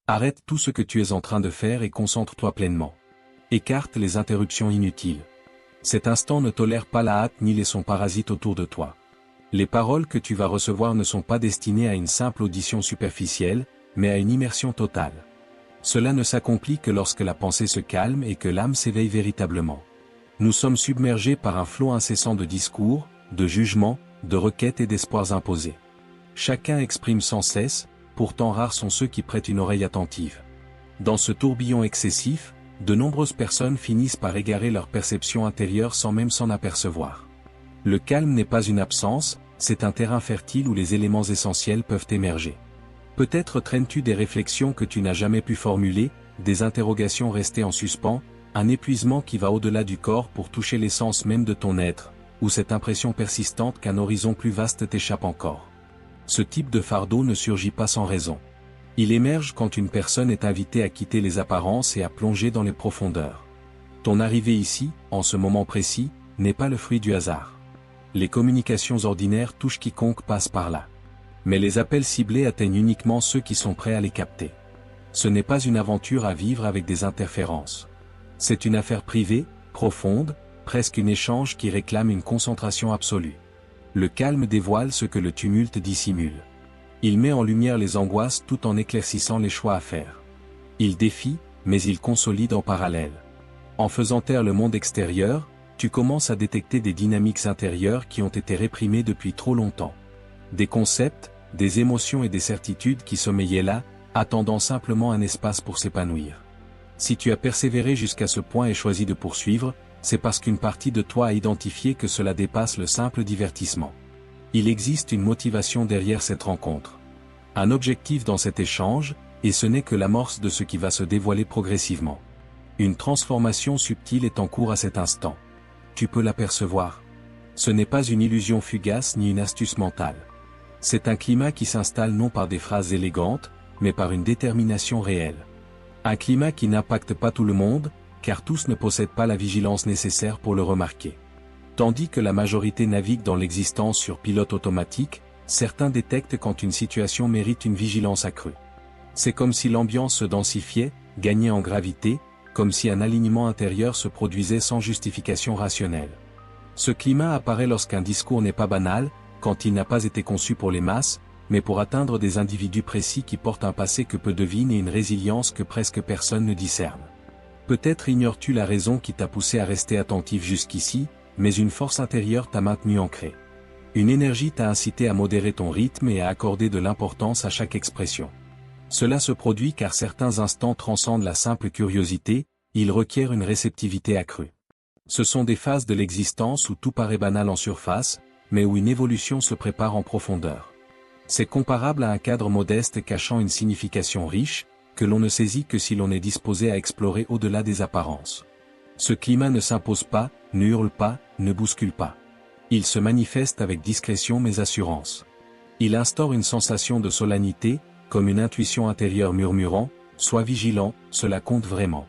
Arrête tout ce que tu es en train de faire et concentre-toi pleinement. Écarte les interruptions inutiles. Cet instant ne tolère pas la hâte ni les sons parasites autour de toi. Les paroles que tu vas recevoir ne sont pas destinées à une simple audition superficielle, mais à une immersion totale. Cela ne s'accomplit que lorsque la pensée se calme et que l'âme s'éveille véritablement. Nous sommes submergés par un flot incessant de discours, de jugements, de requêtes et d'espoirs imposés. Chacun exprime sans cesse, pourtant rares sont ceux qui prêtent une oreille attentive. Dans ce tourbillon excessif, de nombreuses personnes finissent par égarer leur perception intérieure sans même s'en apercevoir. Le calme n'est pas une absence, c'est un terrain fertile où les éléments essentiels peuvent émerger. Peut-être traînes-tu des réflexions que tu n'as jamais pu formuler, des interrogations restées en suspens, un épuisement qui va au-delà du corps pour toucher l'essence même de ton être, ou cette impression persistante qu'un horizon plus vaste t'échappe encore. Ce type de fardeau ne surgit pas sans raison. Il émerge quand une personne est invitée à quitter les apparences et à plonger dans les profondeurs. Ton arrivée ici, en ce moment précis, n'est pas le fruit du hasard. Les communications ordinaires touchent quiconque passe par là. Mais les appels ciblés atteignent uniquement ceux qui sont prêts à les capter. Ce n'est pas une aventure à vivre avec des interférences. C'est une affaire privée, profonde, presque un échange qui réclame une concentration absolue. Le calme dévoile ce que le tumulte dissimule. Il met en lumière les angoisses tout en éclaircissant les choix à faire. Il défie, mais il consolide en parallèle. En faisant taire le monde extérieur, tu commences à détecter des dynamiques intérieures qui ont été réprimées depuis trop longtemps. Des concepts, des émotions et des certitudes qui sommeillaient là, attendant simplement un espace pour s'épanouir. Si tu as persévéré jusqu'à ce point et choisi de poursuivre, c'est parce qu'une partie de toi a identifié que cela dépasse le simple divertissement. Il existe une motivation derrière cette rencontre. Un objectif dans cet échange, et ce n'est que l'amorce de ce qui va se dévoiler progressivement. Une transformation subtile est en cours à cet instant. Tu peux l'apercevoir. Ce n'est pas une illusion fugace ni une astuce mentale. C'est un climat qui s'installe non par des phrases élégantes, mais par une détermination réelle. Un climat qui n'impacte pas tout le monde, car tous ne possèdent pas la vigilance nécessaire pour le remarquer. Tandis que la majorité navigue dans l'existence sur pilote automatique, certains détectent quand une situation mérite une vigilance accrue. C'est comme si l'ambiance se densifiait, gagnait en gravité, comme si un alignement intérieur se produisait sans justification rationnelle. Ce climat apparaît lorsqu'un discours n'est pas banal, quand il n'a pas été conçu pour les masses, mais pour atteindre des individus précis qui portent un passé que peu devinent et une résilience que presque personne ne discerne. Peut-être ignores-tu la raison qui t'a poussé à rester attentif jusqu'ici, mais une force intérieure t'a maintenu ancré. Une énergie t'a incité à modérer ton rythme et à accorder de l'importance à chaque expression. Cela se produit car certains instants transcendent la simple curiosité, ils requièrent une réceptivité accrue. Ce sont des phases de l'existence où tout paraît banal en surface, mais où une évolution se prépare en profondeur. C'est comparable à un cadre modeste cachant une signification riche, que l'on ne saisit que si l'on est disposé à explorer au-delà des apparences. Ce climat ne s'impose pas, ne hurle pas, ne bouscule pas. Il se manifeste avec discrétion mais assurance. Il instaure une sensation de solennité, comme une intuition intérieure murmurant, « Sois vigilant, cela compte vraiment ».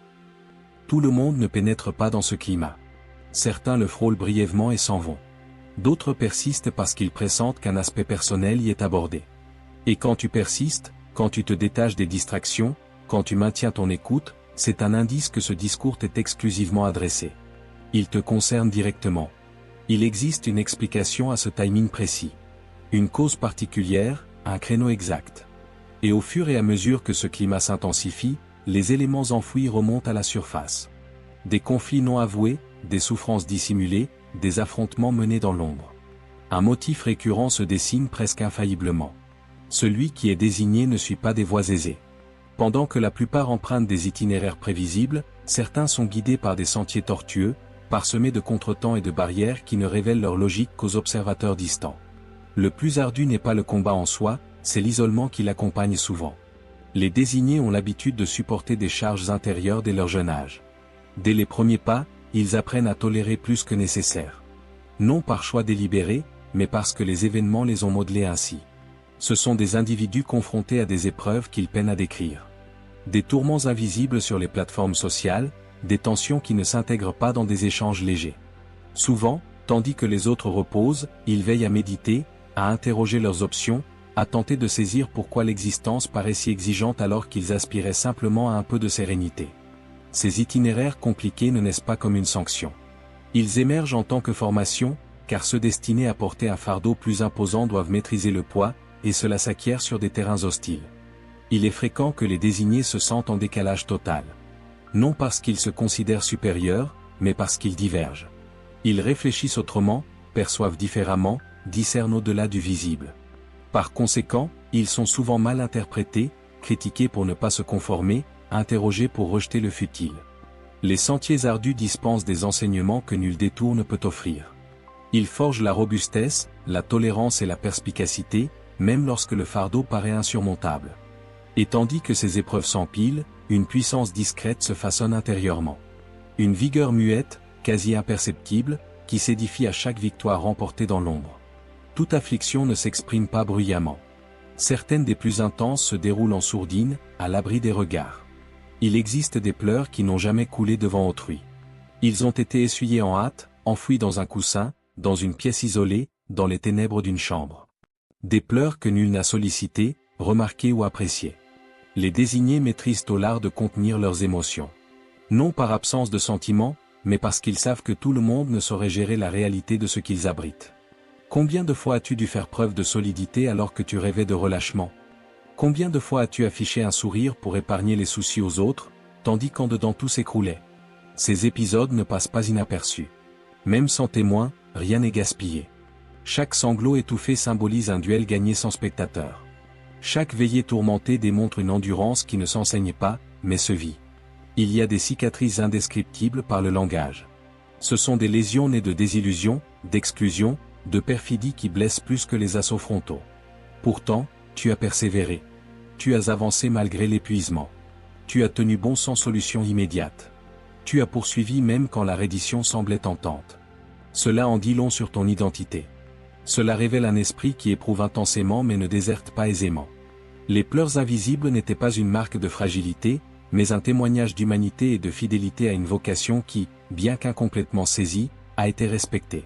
Tout le monde ne pénètre pas dans ce climat. Certains le frôlent brièvement et s'en vont. D'autres persistent parce qu'ils pressentent qu'un aspect personnel y est abordé. Et quand tu persistes, quand tu te détaches des distractions, quand tu maintiens ton écoute, c'est un indice que ce discours t'est exclusivement adressé. Il te concerne directement. Il existe une explication à ce timing précis. Une cause particulière, un créneau exact. Et au fur et à mesure que ce climat s'intensifie, les éléments enfouis remontent à la surface. Des conflits non avoués, des souffrances dissimulées, des affrontements menés dans l'ombre. Un motif récurrent se dessine presque infailliblement. Celui qui est désigné ne suit pas des voies aisées. Pendant que la plupart empruntent des itinéraires prévisibles, certains sont guidés par des sentiers tortueux, parsemés de contretemps et de barrières qui ne révèlent leur logique qu'aux observateurs distants. Le plus ardu n'est pas le combat en soi, c'est l'isolement qui l'accompagne souvent. Les désignés ont l'habitude de supporter des charges intérieures dès leur jeune âge. Dès les premiers pas, ils apprennent à tolérer plus que nécessaire. Non par choix délibéré, mais parce que les événements les ont modelés ainsi. Ce sont des individus confrontés à des épreuves qu'ils peinent à décrire. Des tourments invisibles sur les plateformes sociales, des tensions qui ne s'intègrent pas dans des échanges légers. Souvent, tandis que les autres reposent, ils veillent à méditer, à interroger leurs options, à tenter de saisir pourquoi l'existence paraît si exigeante alors qu'ils aspiraient simplement à un peu de sérénité. Ces itinéraires compliqués ne naissent pas comme une sanction. Ils émergent en tant que formation, car ceux destinés à porter un fardeau plus imposant doivent maîtriser le poids, et cela s'acquiert sur des terrains hostiles. Il est fréquent que les désignés se sentent en décalage total. Non parce qu'ils se considèrent supérieurs, mais parce qu'ils divergent. Ils réfléchissent autrement, perçoivent différemment, discernent au-delà du visible. Par conséquent, ils sont souvent mal interprétés, critiqués pour ne pas se conformer, interrogés pour rejeter le futile. Les sentiers ardus dispensent des enseignements que nul détour ne peut offrir. Ils forgent la robustesse, la tolérance et la perspicacité, même lorsque le fardeau paraît insurmontable. Et tandis que ces épreuves s'empilent, une puissance discrète se façonne intérieurement. Une vigueur muette, quasi imperceptible, qui s'édifie à chaque victoire remportée dans l'ombre. Toute affliction ne s'exprime pas bruyamment. Certaines des plus intenses se déroulent en sourdine, à l'abri des regards. Il existe des pleurs qui n'ont jamais coulé devant autrui. Ils ont été essuyés en hâte, enfouis dans un coussin, dans une pièce isolée, dans les ténèbres d'une chambre. Des pleurs que nul n'a sollicités, remarqués ou appréciés. Les désignés maîtrisent au l'art de contenir leurs émotions. Non par absence de sentiments, mais parce qu'ils savent que tout le monde ne saurait gérer la réalité de ce qu'ils abritent. Combien de fois as-tu dû faire preuve de solidité alors que tu rêvais de relâchement? Combien de fois as-tu affiché un sourire pour épargner les soucis aux autres, tandis qu'en dedans tout s'écroulait? Ces épisodes ne passent pas inaperçus. Même sans témoin, rien n'est gaspillé. Chaque sanglot étouffé symbolise un duel gagné sans spectateur. Chaque veillée tourmentée démontre une endurance qui ne s'enseigne pas, mais se vit. Il y a des cicatrices indescriptibles par le langage. Ce sont des lésions nées de désillusion, d'exclusion, de perfidie qui blessent plus que les assauts frontaux. Pourtant, tu as persévéré. Tu as avancé malgré l'épuisement. Tu as tenu bon sans solution immédiate. Tu as poursuivi même quand la reddition semblait tentante. Cela en dit long sur ton identité. Cela révèle un esprit qui éprouve intensément mais ne déserte pas aisément. Les pleurs invisibles n'étaient pas une marque de fragilité, mais un témoignage d'humanité et de fidélité à une vocation qui, bien qu'incomplètement saisie, a été respectée.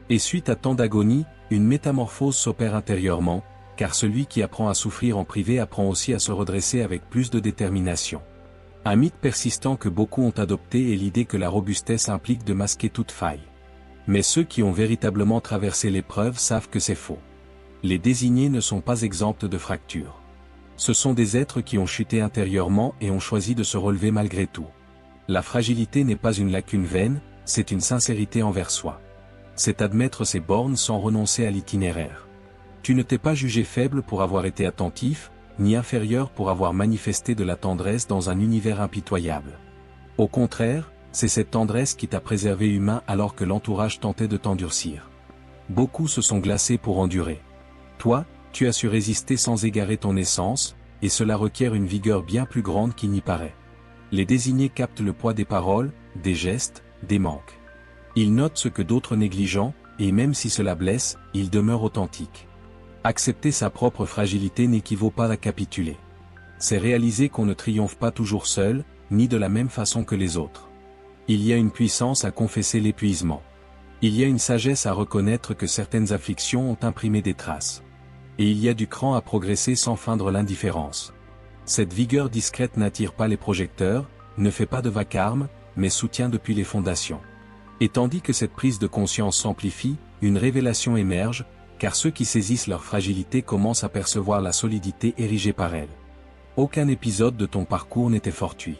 Et suite à tant d'agonie, une métamorphose s'opère intérieurement, car celui qui apprend à souffrir en privé apprend aussi à se redresser avec plus de détermination. Un mythe persistant que beaucoup ont adopté est l'idée que la robustesse implique de masquer toute faille. Mais ceux qui ont véritablement traversé l'épreuve savent que c'est faux. Les désignés ne sont pas exempts de fractures. Ce sont des êtres qui ont chuté intérieurement et ont choisi de se relever malgré tout. La fragilité n'est pas une lacune vaine, c'est une sincérité envers soi. C'est admettre ses bornes sans renoncer à l'itinéraire. Tu ne t'es pas jugé faible pour avoir été attentif, ni inférieur pour avoir manifesté de la tendresse dans un univers impitoyable. Au contraire, c'est cette tendresse qui t'a préservé humain alors que l'entourage tentait de t'endurcir. Beaucoup se sont glacés pour endurer. Toi, tu as su résister sans égarer ton essence, et cela requiert une vigueur bien plus grande qu'il n'y paraît. Les désignés captent le poids des paroles, des gestes, des manques. Ils notent ce que d'autres négligent, et même si cela blesse, ils demeurent authentiques. Accepter sa propre fragilité n'équivaut pas à capituler. C'est réaliser qu'on ne triomphe pas toujours seul, ni de la même façon que les autres. Il y a une puissance à confesser l'épuisement. Il y a une sagesse à reconnaître que certaines afflictions ont imprimé des traces. Et il y a du cran à progresser sans feindre l'indifférence. Cette vigueur discrète n'attire pas les projecteurs, ne fait pas de vacarme, mais soutient depuis les fondations. Et tandis que cette prise de conscience s'amplifie, une révélation émerge, car ceux qui saisissent leur fragilité commencent à percevoir la solidité érigée par elle. Aucun épisode de ton parcours n'était fortuit.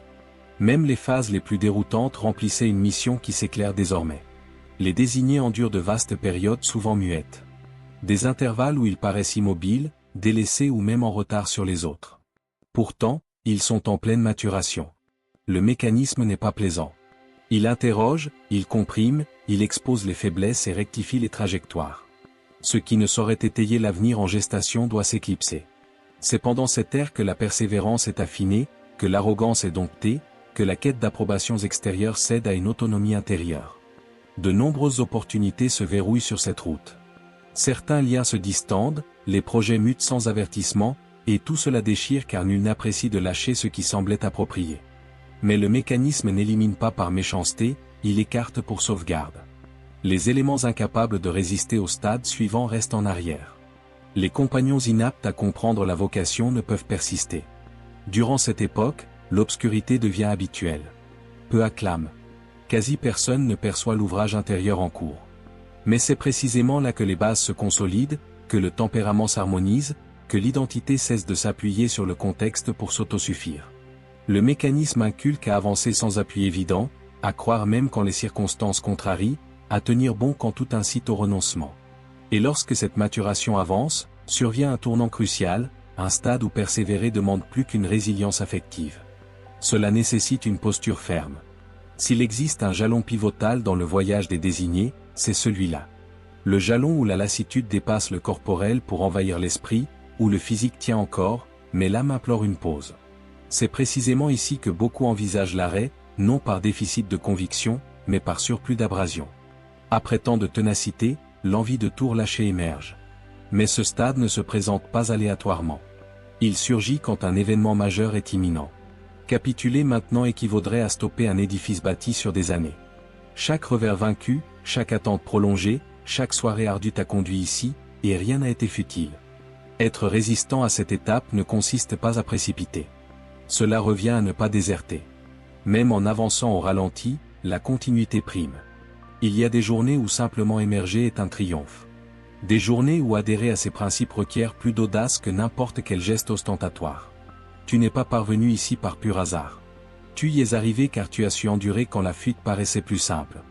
Même les phases les plus déroutantes remplissaient une mission qui s'éclaire désormais. Les désignés endurent de vastes périodes souvent muettes. Des intervalles où ils paraissent immobiles, délaissés ou même en retard sur les autres. Pourtant, ils sont en pleine maturation. Le mécanisme n'est pas plaisant. Il interroge, il comprime, il expose les faiblesses et rectifie les trajectoires. Ce qui ne saurait étayer l'avenir en gestation doit s'éclipser. C'est pendant cette ère que la persévérance est affinée, que l'arrogance est domptée, que la quête d'approbations extérieures cède à une autonomie intérieure. De nombreuses opportunités se verrouillent sur cette route. Certains liens se distendent, les projets mutent sans avertissement, et tout cela déchire car nul n'apprécie de lâcher ce qui semblait approprié. Mais le mécanisme n'élimine pas par méchanceté, il écarte pour sauvegarde. Les éléments incapables de résister au stade suivant restent en arrière. Les compagnons inaptes à comprendre la vocation ne peuvent persister. Durant cette époque, l'obscurité devient habituelle. Peu acclament. Quasi personne ne perçoit l'ouvrage intérieur en cours. Mais c'est précisément là que les bases se consolident, que le tempérament s'harmonise, que l'identité cesse de s'appuyer sur le contexte pour s'autosuffire. Le mécanisme inculque à avancer sans appui évident, à croire même quand les circonstances contrarient, à tenir bon quand tout incite au renoncement. Et lorsque cette maturation avance, survient un tournant crucial, un stade où persévérer demande plus qu'une résilience affective. Cela nécessite une posture ferme. S'il existe un jalon pivotal dans le voyage des désignés, c'est celui-là. Le jalon où la lassitude dépasse le corporel pour envahir l'esprit, où le physique tient encore, mais l'âme implore une pause. C'est précisément ici que beaucoup envisagent l'arrêt, non par déficit de conviction, mais par surplus d'abrasion. Après tant de ténacité, l'envie de tout relâcher émerge. Mais ce stade ne se présente pas aléatoirement. Il surgit quand un événement majeur est imminent. Capituler maintenant équivaudrait à stopper un édifice bâti sur des années. Chaque revers vaincu, chaque attente prolongée, chaque soirée ardue t'a conduit ici, et rien n'a été futile. Être résistant à cette étape ne consiste pas à précipiter. Cela revient à ne pas déserter. Même en avançant au ralenti, la continuité prime. Il y a des journées où simplement émerger est un triomphe. Des journées où adhérer à ces principes requiert plus d'audace que n'importe quel geste ostentatoire. Tu n'es pas parvenu ici par pur hasard. Tu y es arrivé car tu as su endurer quand la fuite paraissait plus simple.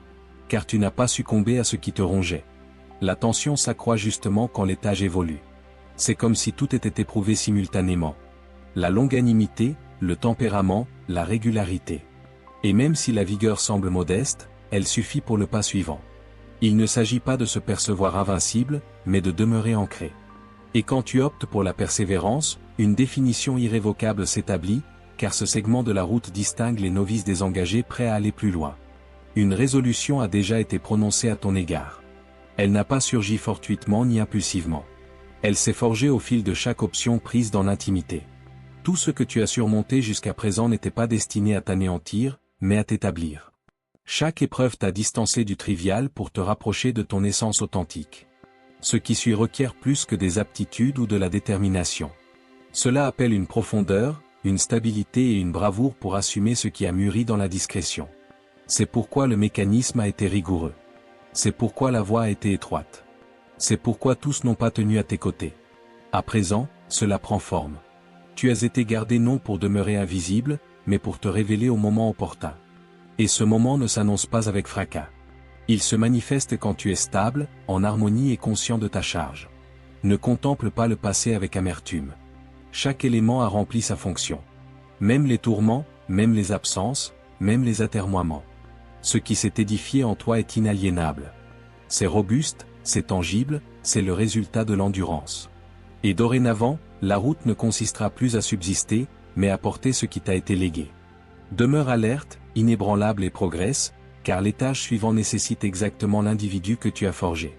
Car tu n'as pas succombé à ce qui te rongeait. La tension s'accroît justement quand l'étage évolue. C'est comme si tout était éprouvé simultanément. La longanimité, le tempérament, la régularité. Et même si la vigueur semble modeste, elle suffit pour le pas suivant. Il ne s'agit pas de se percevoir invincible, mais de demeurer ancré. Et quand tu optes pour la persévérance, une définition irrévocable s'établit, car ce segment de la route distingue les novices des engagés prêts à aller plus loin. Une résolution a déjà été prononcée à ton égard. Elle n'a pas surgi fortuitement ni impulsivement. Elle s'est forgée au fil de chaque option prise dans l'intimité. Tout ce que tu as surmonté jusqu'à présent n'était pas destiné à t'anéantir, mais à t'établir. Chaque épreuve t'a distancé du trivial pour te rapprocher de ton essence authentique. Ce qui suit requiert plus que des aptitudes ou de la détermination. Cela appelle une profondeur, une stabilité et une bravoure pour assumer ce qui a mûri dans la discrétion. C'est pourquoi le mécanisme a été rigoureux. C'est pourquoi la voie a été étroite. C'est pourquoi tous n'ont pas tenu à tes côtés. À présent, cela prend forme. Tu as été gardé non pour demeurer invisible, mais pour te révéler au moment opportun. Et ce moment ne s'annonce pas avec fracas. Il se manifeste quand tu es stable, en harmonie et conscient de ta charge. Ne contemple pas le passé avec amertume. Chaque élément a rempli sa fonction. Même les tourments, même les absences, même les atermoiements. Ce qui s'est édifié en toi est inaliénable. C'est robuste, c'est tangible, c'est le résultat de l'endurance. Et dorénavant, la route ne consistera plus à subsister, mais à porter ce qui t'a été légué. Demeure alerte, inébranlable et progresse, car l'étage suivant nécessite exactement l'individu que tu as forgé.